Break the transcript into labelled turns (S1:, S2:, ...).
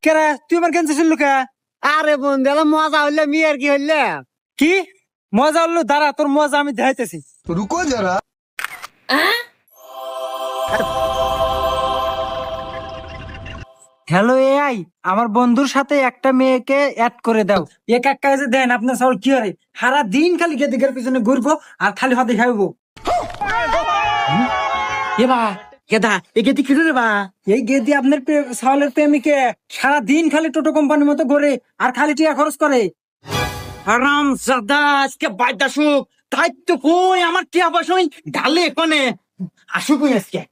S1: কেরা তুই আমার ক্যান্সার শুনলু কে?
S2: আরে বন্ধু এলা মজা হইলে মেয়ের কি হইলে?
S1: কি মজা হলো? দাঁড়া, তোর মজা আমি দেখাইতেছি।
S3: रुको जरा।
S1: হ্যালো এআই, আমার বন্ধুর সাথে একটা মেয়েকে অ্যাড করে দাও। এক এক কাজে দেন আপনার সব কি হয়, সারা দিন খালি গেদিকের পিছনে ঘুরবো আর খালি হাতে খাইবো।
S2: এবা গেদা এ গেদি কি রে বা?
S1: এই গেদি আপনার সাওয়ালের প্রেমিকে সারা দিন খালি টোটো কোম্পানির মতো ঘুরে আর খালি টিয়া খরচ করে।
S2: হারাম জাদা আজকে বাইদা সুখ তাই তো কই আমার টিয়া বসই ডালে কোনে আসুক আজকে।